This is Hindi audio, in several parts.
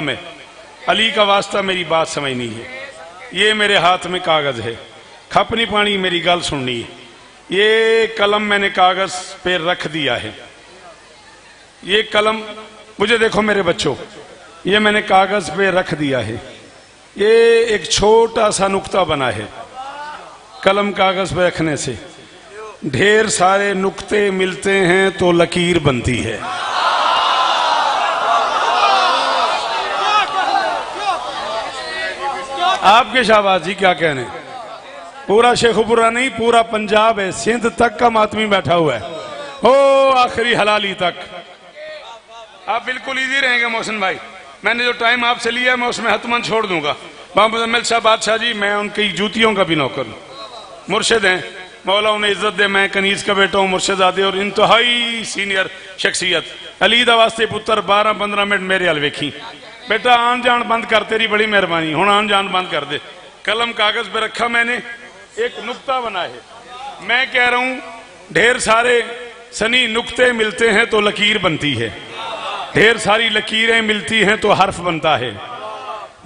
में अली का वास्ता मेरी बात समझनी है। ये मेरे हाथ में कागज है, खपनी पानी मेरी गल सुननी है। ये कलम मैंने कागज पे रख दिया है। ये कलम मुझे देखो मेरे बच्चों, ये मैंने कागज पे रख दिया है। ये एक छोटा सा नुक्ता बना है। कलम कागज पे रखने से ढेर सारे नुक्ते मिलते हैं तो लकीर बनती है। आपके शाहबाज जी क्या कहने, पूरा शेखुपुरा नहीं पूरा पंजाब है, सिंध तक का मातमी बैठा हुआ है, ओ आखिरी हलाली तक। आप बिल्कुल इजी रहेंगे मोहसिन भाई। मैंने जो टाइम आपसे लिया मैं उसमें हतमन छोड़ दूंगा। बाबा मुजम्मिल शाह बादशाह जी, मैं उनकी जूतियों का भी नौकर हूं, मुर्शिद हैं, मौला उन्हें इज्जत दे। मैं कनीज का बेटा हूं, मुर्शिदादे और इंतहाई सीनियर शख्सियत। अली दा वास्ते पुत्र 12-15 मिनट मेरे हल वेखी। बेटा आन जान बंद कर, तेरी बड़ी मेहरबानी, हुण आन जान बंद कर दे। कलम कागज पे रखा मैंने, एक नुक्ता बना है। मैं कह रहा हूं ढेर सारे सनी नुक्ते मिलते हैं तो लकीर बनती है, ढेर सारी लकीरें मिलती हैं तो हर्फ बनता है,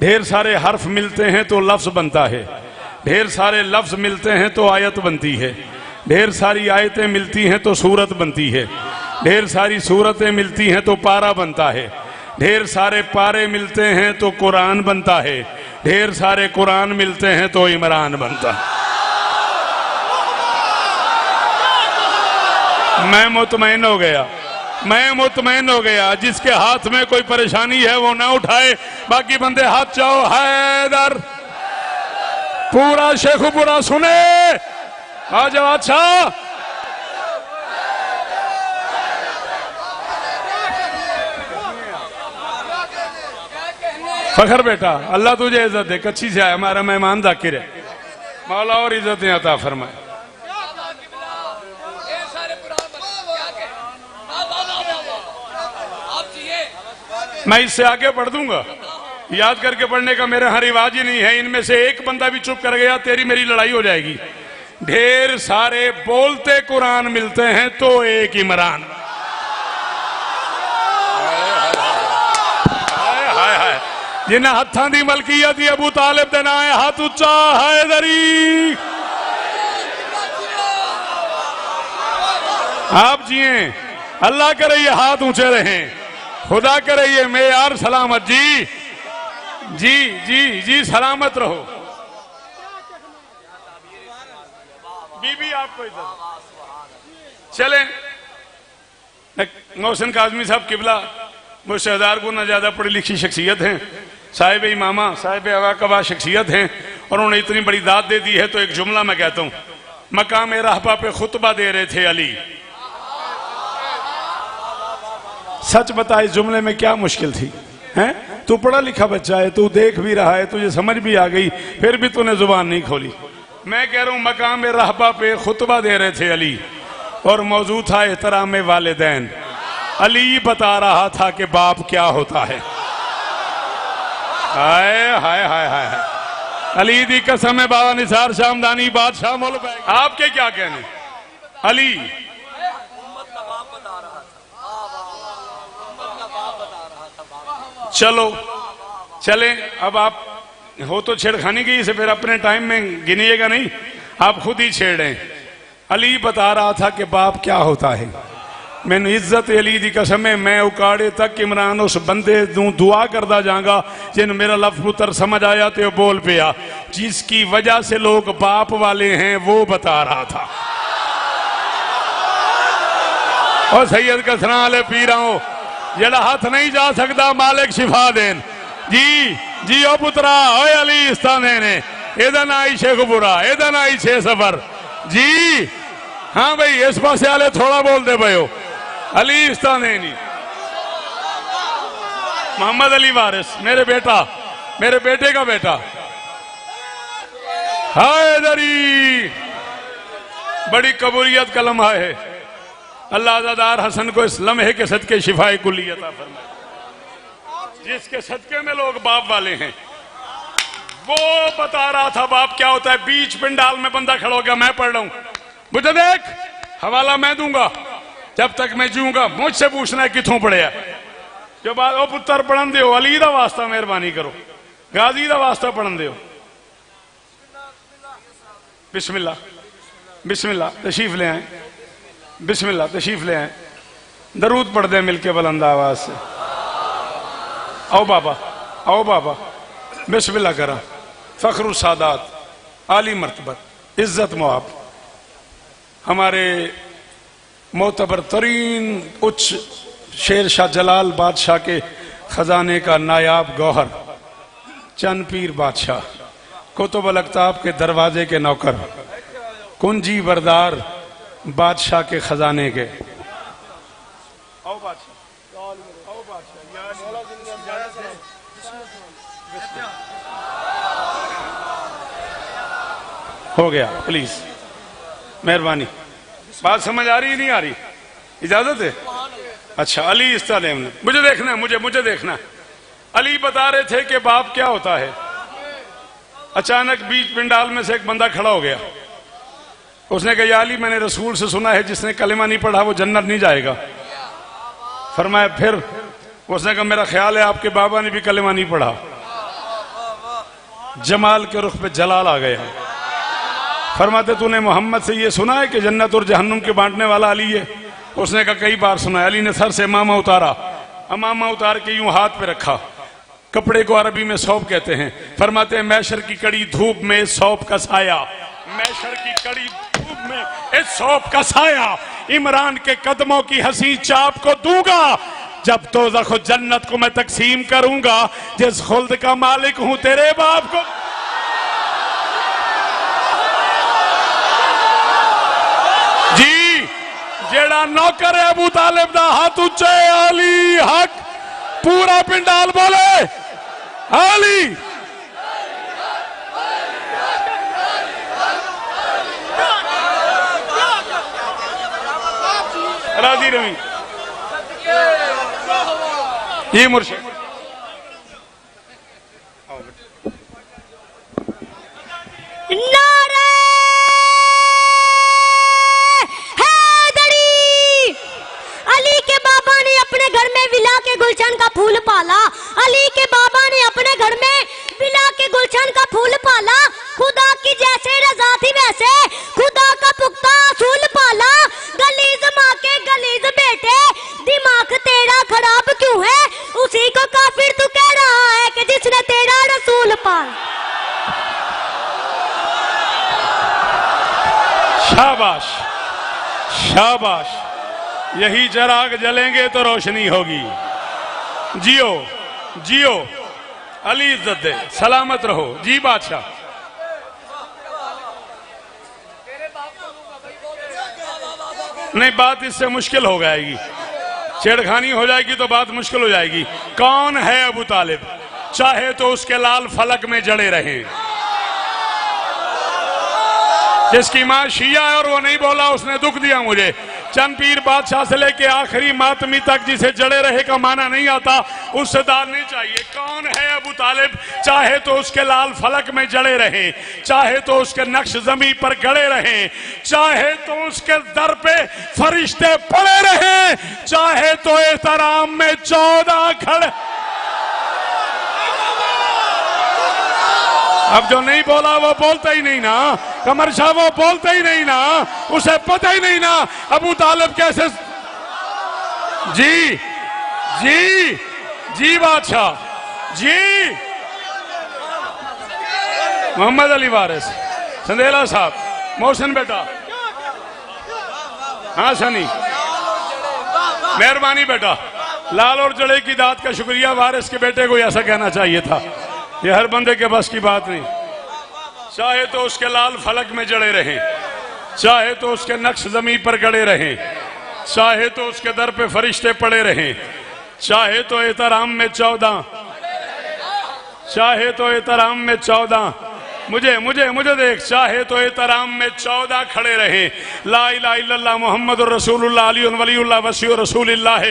ढेर सारे हर्फ मिलते हैं तो लफ्ज बनता है, ढेर सारे लफ्ज मिलते हैं तो आयत बनती है, ढेर सारी आयतें मिलती हैं तो सूरत बनती है, ढेर सारी सूरतें मिलती हैं तो पारा बनता है, ढेर सारे पारे मिलते हैं तो कुरान बनता है, ढेर सारे कुरान मिलते हैं तो इमरान बनता है। मैं मुतमईन हो गया, मैं मुतमईन हो गया। जिसके हाथ में कोई परेशानी है वो ना उठाए, बाकी बंदे हाथ चाहो। हैदर पूरा शेखुपुरा सुने, आ जाओ। अच्छा फखर बेटा, अल्लाह तुझे इज्जत दे, कच्ची से आया, हमारा मेहमान जाकिर है, मौला और इज्जतें अता फरमाए। मैं इससे आगे पढ़ दूंगा, याद करके पढ़ने का मेरा रिवाज ही नहीं है। इनमें से एक बंदा भी चुप कर गया तेरी मेरी लड़ाई हो जाएगी। ढेर सारे बोलते कुरान मिलते हैं तो एक इमरान। जिन्हें हत्थां दी मलकीयत ही अबू तालिब दे नाम है, हाथ उच्चा हैदरी। आप जिए, अल्लाह करे ये हाथ ऊंचे रहें, खुदा करे ये मेयार सलामत। जी जी जी जी सलामत रहो। बीबी आपको इधर चले। मोहसिन काज़मी साहब किबला मुश्तहदार को ना ज्यादा पढ़ी लिखी शख्सियत हैं, साहिब इमामा साहिब अवाकबा शख्सियत हैं, और उन्होंने इतनी बड़ी दाद दे दी है। तो एक जुमला मैं कहता हूं, मकाम रहबा पे खुतबा दे रहे थे अली। सच बता इस जुमले में क्या मुश्किल थी? हैं, तू पढ़ा लिखा बच्चा है, तू देख भी रहा है, तुझे समझ भी आ गई, फिर भी तूने जुबान नहीं खोली। मैं कह रहा हूं मकाम रहबा पे खुतबा दे रहे थे अली, और मौजूद था एहतराम वालिदैन। अली बता रहा था कि बाप क्या होता है। हाय हाय हाय हाय, अली दी कसम है बाबा निसार शामदानी बादशाह मुल्क। आपके क्या कहने? अली चलो चले, अब आप हो तो छेड़खानी की, इसे फिर अपने टाइम में गिनिएगा नहीं, आप खुद ही छेड़े। अली बता रहा था कि बाप क्या होता है। मैंने इज्जत अली दी कसम है, मैं उकाड़े तक इमरान उस बंदे दूं दुआ करता जाऊंगा जिन मेरा लफ्ज पुत्र समझ आया तो बोल पिया, जिसकी वजह से लोग बाप वाले हैं वो बता रहा था। और सैयद कसरा वाले पी रहा हूं, जड़ा हाथ नहीं जा सकता मालिक शिफा देन। जी जी ओ पुत्रा, ओ अली इस्ताने ने एदा ना आई शेखुपुरा, एदा ना आई 6 सफर। जी हाँ भाई, इस पासे वाले थोड़ा बोल दे भाई, अली इस्ताने नहीं, मोहम्मद अली वारिस मेरे बेटा, मेरे बेटे का बेटा हैदरी। बड़ी कबूलियत का लम्हा है। अल्लाह अज़ादार हसन को इस लम्हे के सदके शिफाए कुल्ली अता फरमाए, जिसके सदके में लोग बाप वाले हैं। वो बता रहा था बाप क्या होता है। बीच पिंडाल में बंदा खड़ा हो गया, मैं पढ़ रहा हूं, मुझे देख हवाला मैं दूंगा, जब तक मैं जीऊंगा मुझसे पूछना है किथों पढ़े। जो बात ओ पुत्र पढ़न दो, अली का वास्ता मेहरबानी करो, गाजी का वास्ता पढ़न दो। बिस्मिल्लाह बिस्मिल्लाह तशरीफ ले आए, बिस्मिल्लाह तशरीफ ले आए, दरूद पढ़ दे मिलके बुलंद आवाज से। आओ बाबा, आओ बाबा, बिस्मिल्लाह करा। फखरुल सादात, आली मर्तबत, इज्जत मुआब, हमारे मोतबर तरीन उच्च शेर शाह जलाल बादशाह के खजाने का नायाब गौहर, चंद पीर बादशाह, कुतुब अल अक्ताब के दरवाजे के नौकर, कुंजी बरदार बादशाह के खजाने के। आओ बादशाह, आओ बादशाह, हो गया, प्लीज मेहरबानी। बात समझ आ रही नहीं आ रही? इजाजत है? अच्छा, अली इस्तालेम ने, मुझे देखना है, मुझे देखना है। अली बता रहे थे कि बाप क्या होता है। अचानक बीच पिंडाल में से एक बंदा खड़ा हो गया, उसने कहा, या अली, मैंने रसूल से सुना है जिसने कलिमा नहीं पढ़ा वो जन्नत नहीं जाएगा। फरमाया फिर? उसने कहा, मेरा ख्याल है आपके बाबा ने भी कलिमा नहीं पढ़ा। जमाल के रुख पे जलाल आ गया। फरमाते, तूने मोहम्मद से ये सुना है कि जन्नत और जहन्नुम के बांटने वाला अली है? उसने कहा, कई बार सुना है। अली ने सर से इमामा उतारा, इमामा उतार के यूं हाथ पे रखा, कपड़े को अरबी में सौंप कहते हैं। फरमाते हैं, मैशर की कड़ी धूप में सौंप का साया, मैशर की कड़ी धूप में इस सौंप का साया इमरान के कदमों की हंसी चाप को दूंगा, जब दोज़ख जन्नत को मैं तकसीम करूंगा, जिस खुल्द का मालिक हूं तेरे बाप को। जी, जेड़ा नौकर है अबू तालिब दा, हाथ उच्चे, अली हक। पूरा पिंडाल बोले अली। राजी रवी, ये मुर्शिद नारे हैदरी। अली के बाबा ने अपने घर में विला के गुलशन का फूल पाला, अली के बाबा ने अपने घर में विला के गुलशन का फूल पाला। खुदा की जैसे रजा थी वैसे खुदा का पुख्ता असूल पाला। गलीज माँ के गलीज बेटे, दिमाग तेरा खराब क्यों है? उसी को काफिर तू कह रहा है कि जिसने तेरा रसूल पाला। शाबाश शाबाश, यही चराग जलेंगे तो रोशनी होगी। जियो जियो, अली इज्जत दे, सलामत रहो। जी बादशाह, नहीं बात इससे मुश्किल हो जाएगी, छेड़खानी हो जाएगी तो बात मुश्किल हो जाएगी। कौन है अबू तालिब? चाहे तो उसके लाल फलक में जड़े रहे। जिसकी मां शिया है और वो नहीं बोला, उसने दुख दिया मुझे। चंद पीर बादशाह से लेके आखिरी मातमी तक जिसे जड़े रहे का माना नहीं आता, उससे दाल नहीं चाहिए। कौन है अबू तालिब? चाहे तो उसके लाल फलक में जड़े रहे, चाहे तो उसके नक्श जमी पर गड़े रहे, चाहे तो उसके दर पे फरिश्ते पड़े रहे, चाहे तो एहतराम में 14 खड़े। अब जो नहीं बोला वो बोलता ही नहीं ना, कमर शाह वो बोलता ही नहीं ना, उसे पता ही नहीं ना अबू तालिब कैसे। जी जी जी बादशाह जी। मोहम्मद अली वारिस, संदेला साहब, मोहसिन बेटा, हाँ सनी, मेहरबानी बेटा। लाल और जड़े की दात का शुक्रिया, वारिस के बेटे को ऐसा कहना चाहिए था। ये हर बंदे के बस की बात नहीं। चाहे तो उसके लाल फलक में जड़े रहें, चाहे तो उसके नक्श जमी पर गड़े रहें, चाहे तो उसके दर पे फरिश्ते पड़े रहें, चाहे तो एहतराम में 14, चाहे तो एहतराम में 14, मुझे मुझे मुझे देख, चाहे तो एहतराम में 14 खड़े रहे। ला इलाहा इल्लल्लाह मुहम्मदुर रसूलुल्लाह अली वलीउल्लाह वसीउ रसूलिल्लाह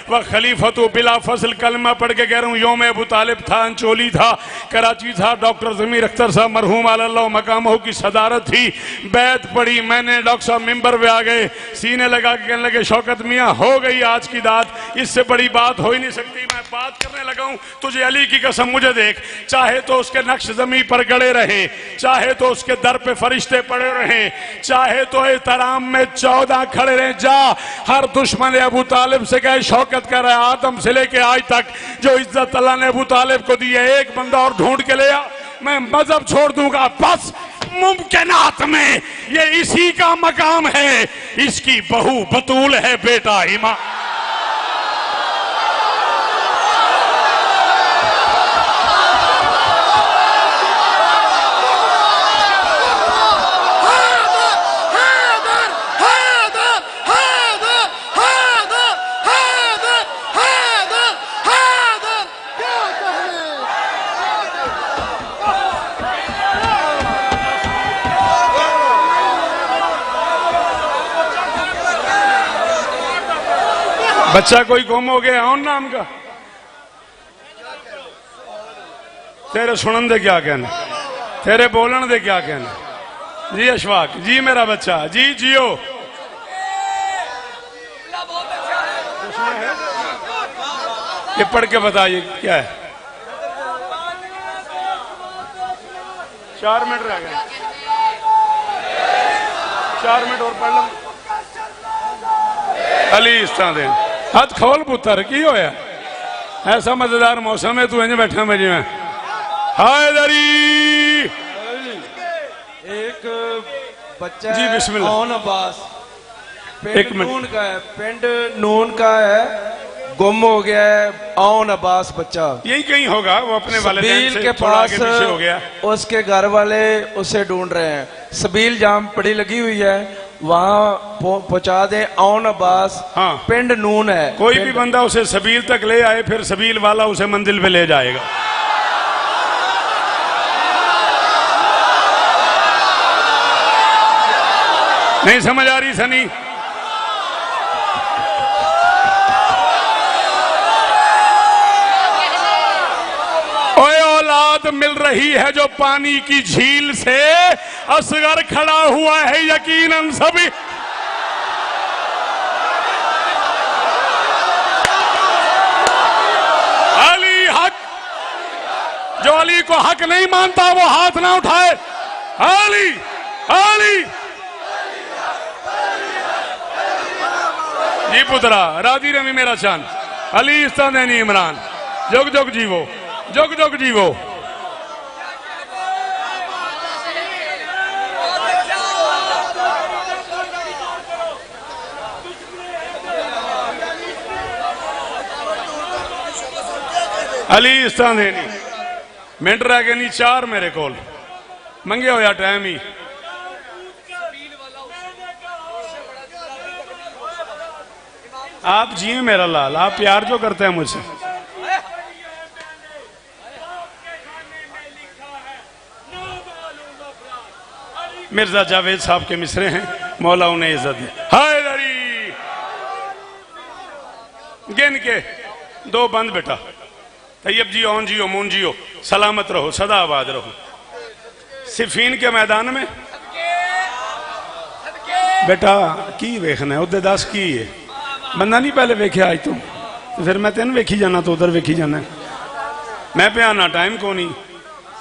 व खलीफतु बिला फज़ल। कलमा पढ़ के कह रहा हूँ, योम अबू तालिब था, अंचोली था, कराची था, डॉक्टर ज़मीर अख्तर साहब मरहूम अल्लाह मकामहू की सदारत थी। बैत पड़ी मैंने, डॉक्टर साहब मिंबर पे आ गए, सीने लगा के कहने लगे, शौकत मियाँ हो गई आज की दात। इससे बड़ी बात हो ही नहीं सकती। मैं बात करने लगा हूं, तुझे अली की कसम मुझे देख, चाहे तो उसके नक्श जमी पर गड़े रहे, चाहे तो उसके दर पे फरिश्ते पड़े रहे, चाहे तो एहतराम में 14 खड़े रहे, जा हर दुश्मन अबू तालिब से कहे शौकत कर रहा है, आदम से लेके आज तक जो इज्जत अल्लाह ने अबू तालिब को दी है, एक बंदा और ढूंढ के ले आ, मैं मजहब छोड़ दूंगा। बस मुमकिनात में ये इसी का मकाम है, इसकी बहू बतूल है, बेटा इमाम। बच्चा कोई गुम हो गया उन नाम का, तेरे सुनन दे क्या कहना, तेरे बोलन दे क्या कहना। जी अशफाक जी मेरा बच्चा जी जियो। ये पढ़ के बताइए क्या है। 4 मिनट रह गए, 4 मिनट और पढ़ लो। अली इस तरह दे हथ खोल पुत्र की होया, ऐसा मजेदार मौसम है, तू इंज बैठा मैं जिवें हाय दरी। एक बच्चा जी बिस्मिल्लाह। ऑन अब्बास एक पिंड मिनट। नून का है, पिंड नून का है, गुम हो गया है ऑन अब्बास बच्चा। यही कहीं होगा, वो अपने वालिदैन सबील से के थोड़ा पास आगे पीछे हो गया। उसके घर वाले उसे ढूंढ रहे हैं, सबील जाम पड़ी लगी हुई है, वहाँ पहुंचा दे। ऑन अब्बास हाँ। पिंड नून है, कोई भी पिंड- बंदा उसे सबील तक ले आए, फिर सबील वाला उसे मंजिल पे ले जाएगा। नहीं समझ आ रही सनी? ओए औलाद मिल रही है जो पानी की झील से, असगर खड़ा हुआ है यकीनन सभी। अली हक, जो अली को हक नहीं मानता वो हाथ ना उठाए। अली अली जी पुत्रा राजी रमी मेरा चांद, अली इस्तानी इमरान, जुग जुग जीवो, जुग जुग जीवो। अली इस्तानी मिनट रह गए नहीं, 4 मेरे कोल मंगे होया टाइम ही। आप जिए मेरा लाल, आप प्यार जो करते हैं मुझसे। मिर्जा जावेद साहब के मिसरे हैं, मौला उन्हें इज्जत दे। हाय दरी गिन के 2 बंद बेटा, तैयब जी ओन जियो मून जियो, सलामत रहो, सदा आबाद रहो। सिफीन के मैदान में बेटा की वेखना है, उधर 10 की है बंदा नहीं पहले वेख्या आज तो फिर मैं तेन वेखी जाना, तो उधर वेखी जाना, मैं पे आना टाइम को नहीं,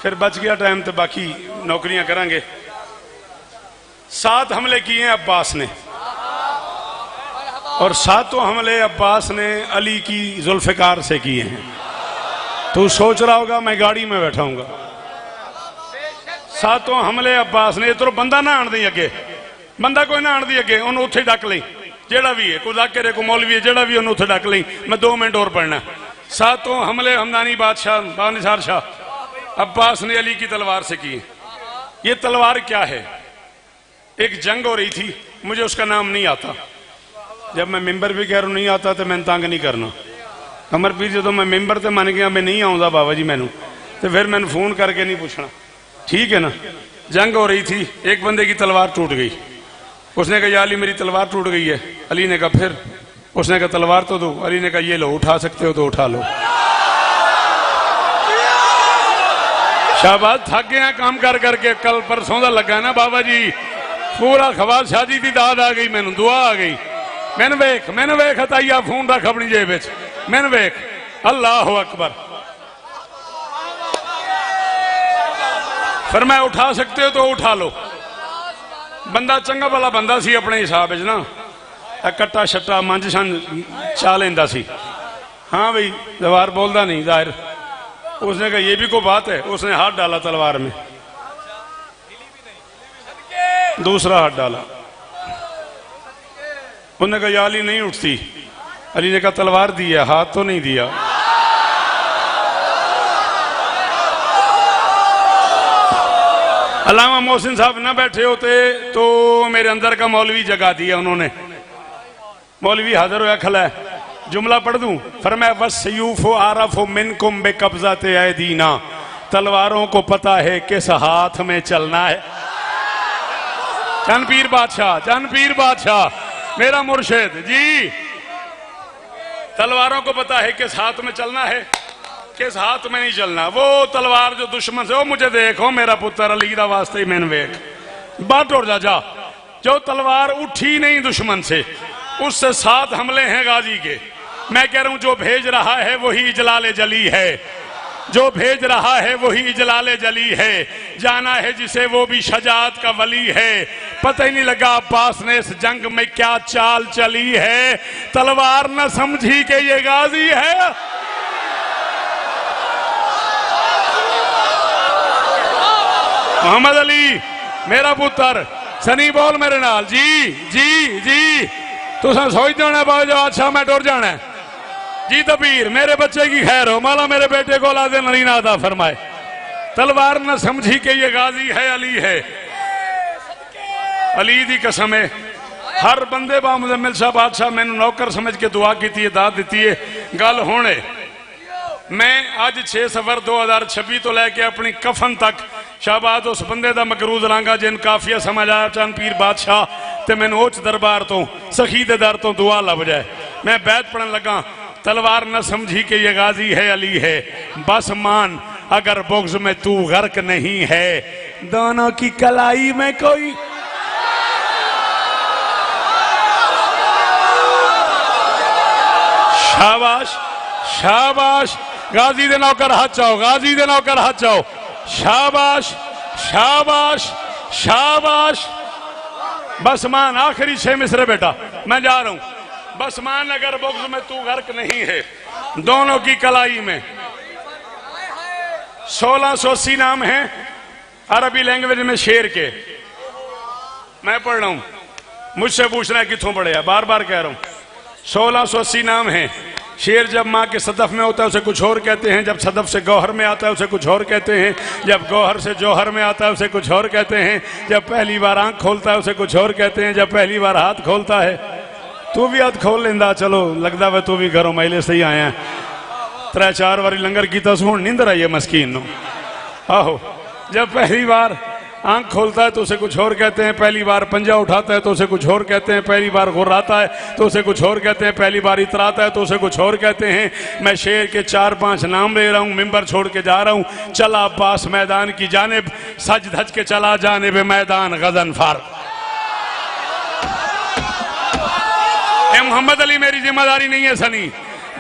फिर बच गया टाइम तो बाकी नौकरियां करांगे। 7 हमले किए हैं अब्बास ने, और 7 हमले अब्बास ने अली की जुल्फिकार से किए हैं। तू सोच रहा होगा मैं गाड़ी में बैठाऊंगा, 7 हमले अब्बास ने। तो बंदा ना आन दी अगे, बंदा कोई ना आन दी अगे, उन्होंने उत्थे डक ली, जेड़ा भी है, कोई जाकिर कोई मौलवी है, जेड़ा भी उन्होंने उत्थे डक ली। मैं 2 मिनट और पढ़ना। 7 हमले हमदानी बादशाह बानिसार शाह अब्बास ने अली की तलवार से किए। ये तलवार क्या है? एक जंग हो रही थी, मुझे उसका नाम नहीं आता, जब मैं मिंबर भी कह रहा नहीं आता तो मैं तंग नहीं करना। अमर पीर जो मैं मिंबर से मन गया मैं नहीं आऊँगा बाबा जी मैनू, तो फिर मैंने फोन करके नहीं पूछना, ठीक है ना। जंग हो रही थी, एक बंदे की तलवार टूट गई, उसने कहा या अली मेरी तलवार टूट गई है। अली ने कहा फिर? उसने कहा तलवार तो दो। अली ने कहा ये लो, उठा सकते हो तो उठा लो। शाहबाज थक गए हैं काम कर करके, कल परसों का लगा ना बाबा जी, पूरा खवाल शाह जी की दाद आ गई, मैनू दुआ आ गई, मैंने वेख हताइया फोन रख अपनी जेब विच मैंने वेख अल्लाह अकबर फिर मैं उठा सकते हो तो उठा लो बंदा चंगा वाला बंदा सी अपने हिसाब विच ना कट्टा शट्टा मंझ शन चा लेंदा सी हाँ भाई तलवार बोलता नहीं जाहिर उसने कहा ये भी कोई बात है उसने हाथ डाला तलवार में दूसरा हाथ डाला उन्होंने कहा या अली नहीं उठती अली ने कहा तलवार दी है हाथ तो नहीं दिया अल्लामा मोहसिन साहब ना बैठे होते तो मेरे अंदर का मौलवी जगा दिया उन्होंने मौलवी हाजिर होया खला है जुमला पढ़ दूं फरमाया वस्यूफो आरफो मिनकुम बेकब्ज़ाते ऐदीना तलवारों को पता है किस हाथ में चलना है चनपीर बादशाह मेरा मुर्शिद जी तलवारों को पता है किस हाथ में चलना है किस हाथ में नहीं चलना वो तलवार जो दुश्मन से वो मुझे देखो मेरा पुत्र अली दा वास्ते मैन वेख बाट और जा जो तलवार उठी नहीं दुश्मन से उससे 7 हमले हैं गाजी के मैं कह रहा हूं जो भेज रहा है वही इजलाले जली है जो भेज रहा है वही इजलाले जली है जाना है जिसे वो भी शजात का वली है पता ही नहीं लगा अब्बास ने इस जंग में क्या चाल चली है तलवार न समझी के ये गाजी है मोहम्मद अली मेरा पुत्र सनी बोल मेरे नाल जी जी जी तुसा सोच जाना बाजो अच्छा मैं टुर जाना जी तबीर मेरे बच्चे की खैर हो माला मेरे बेटे को लादे नरीना अदा फरमाए तलवार न समझी के ये गाजी है अली दी कसम है हर बंदे बा मुजम्मिल साहब बादशाह मैंने नौकर समझ के दुआ की थी दाद दी है गल होने मैं अज 6 सफर 2026 तो लैके अपनी कफन तक शाहबाद उस बंदे का मकरूज लांगा जिन काफिया समझ आया चंद पीर बादशाह ते मैनू उच दरबार तो सखी दे दर तो दुआ लब जाए मैं बैत पढ़न लगा तलवार न समझी के ये गाजी है अली है बस मान अगर बुग़्ज़ में तू गर्क नहीं है दोनों की कलाई में कोई शाबाश शाबाश गाजी दे नौकर हाथ चाओ गाजी दे नौकर हाथ चाओ शाबाश शाबाश शाबाश बस मान आखिरी 6 मिसरे बेटा मैं जा रहा हूं बस मान अगर बुग़्ज़ में तू गर्क नहीं है दोनों की कलाई में 1680 नाम है अरबी लैंग्वेज में शेर के मैं पढ़ रहा हूं मुझसे पूछना है कितों पढ़े बार बार कह रहा हूं 1680 नाम है शेर जब माँ के सदफ में होता है उसे कुछ और कहते हैं जब सदफ से गौहर में आता है उसे कुछ और कहते हैं जब गौहर से जौहर में आता है उसे कुछ और कहते हैं जब पहली बार आंख खोलता है उसे कुछ और कहते हैं जब पहली बार हाथ खोलता है तू भी हाथ खोल लेंदा चलो लगता वे तू भी घरों मैले सही आया 3-4 बारी लंगर किया हूँ नींदर आई है मस्कीन नो आहो जब पहली बार आंख खोलता है तो उसे कुछ और कहते हैं पहली बार पंजा उठाता है तो उसे कुछ और कहते हैं पहली बार गुर्राता है तो उसे कुछ और कहते हैं पहली बार इतराता है तो उसे कुछ और कहते हैं मैं शेर के 4-5 नाम ले रहा हूँ मिंबर छोड़ के जा रहा हूँ चला अब्बास मैदान की जानिब सज धज के चला जानिब मैदान गजनफर मोहम्मद अली मेरी जिम्मेदारी नहीं है सनी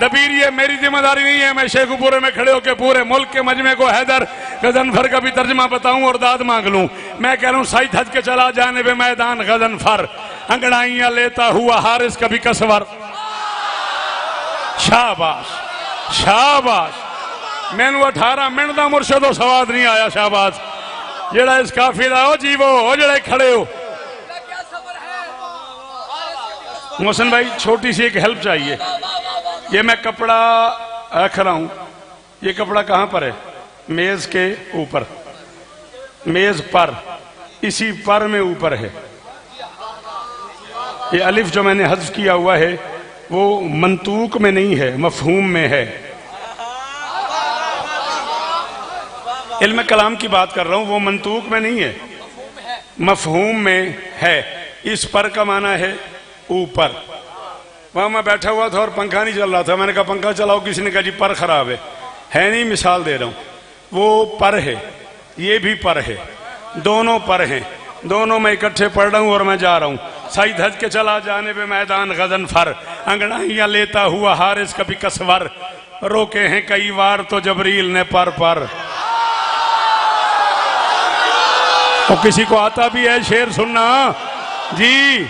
दबीर ये मेरी जिम्मेदारी नहीं है मैं शेखुपुरे में खड़े होकर पूरे मुल्क के मजमे को हैदर गजनफर का भी तर्जमा बताऊं और दाद मांग लूं मैं कह रहा हूं साइद हज के चला जाने पे मैदान गजनफर अंगड़ाइयां लेता हुआ हारिस कभी कसवर शाबाश शाबाश मैनू 18 मिनट का मुर्शद सवाद नहीं आया शाबाश जेड़ा इस काफी का जीवो हो जड़े खड़े हो मोहसिन भाई छोटी सी एक हेल्प चाहिए ये मैं कपड़ा रख रहा हूं ये कपड़ा कहां पर है मेज के ऊपर मेज पर इसी पर में ऊपर है ये अलिफ जो मैंने हज़्फ़ किया हुआ है वो मंतूक में नहीं है मफहूम में है इल्म कलाम की बात कर रहा हूं वो मंतूक में नहीं है मफहूम में है इस पर का माना है ऊपर वहां मैं बैठा हुआ था और पंखा नहीं चल रहा था मैंने कहा पंखा चलाओ किसी ने कहा जी पर खराब है नहीं मिसाल दे रहा हूं वो पर है ये भी पर है दोनों पर हैं दोनों मैं इकट्ठे पढ़ रहा हूं और मैं जा रहा हूं सईद हज के चला जाने पे मैदान गजन फर, अंगड़ाइयां लेता हुआ हारिस कभी कसवर, रोके हैं कई बार तो जबरील ने पर। तो किसी को आता भी है शेर सुनना? जी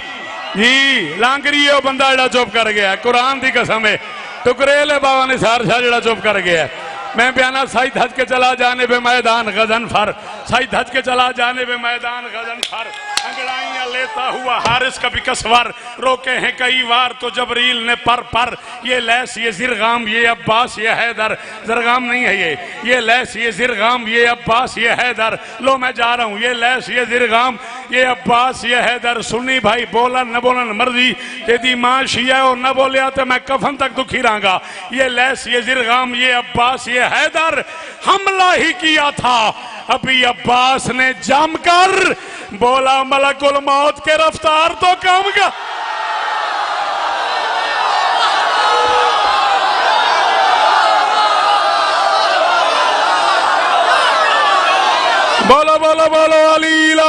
जी, लांगरी है वो बंदा जड़ा चुप कर गया, कुरान की कसम है, टुकरेल है बाबा निसार शाह जड़ा चुप कर गया। मैं बयाना सईद हज के चला जाने पे मैदान गजन फर, सईद हज के चला जाने पे मैदान गजन फर, अंगड़ाइयां लेता हुआ हारिस कभी कसवर, रोके हैं कई बार तो जबरील ने पर। ये लैस ये जिरगाम ये अब्बास ये हैदर, जरगाम नहीं है ये लैस ये जिरगाम ये अब्बास ये हैदर, लो मैं जा रहा हूँ, ये लैस ये जिरगाम ये अब्बास ये हैदर। सुन्नी भाई बोलन न बोलन मर्जी, तेरी मां शिया और न बोलिया तो मैं कफन तक दुखी रहूंगा। ये लैस ये जिरगाम ये अब्बास ये हैदर, हमला ही किया था अभी अब्बास ने जमकर, बोला मलकुल मौत के रफ्तार तो कम का। बोलो बोलो बोलो अली ला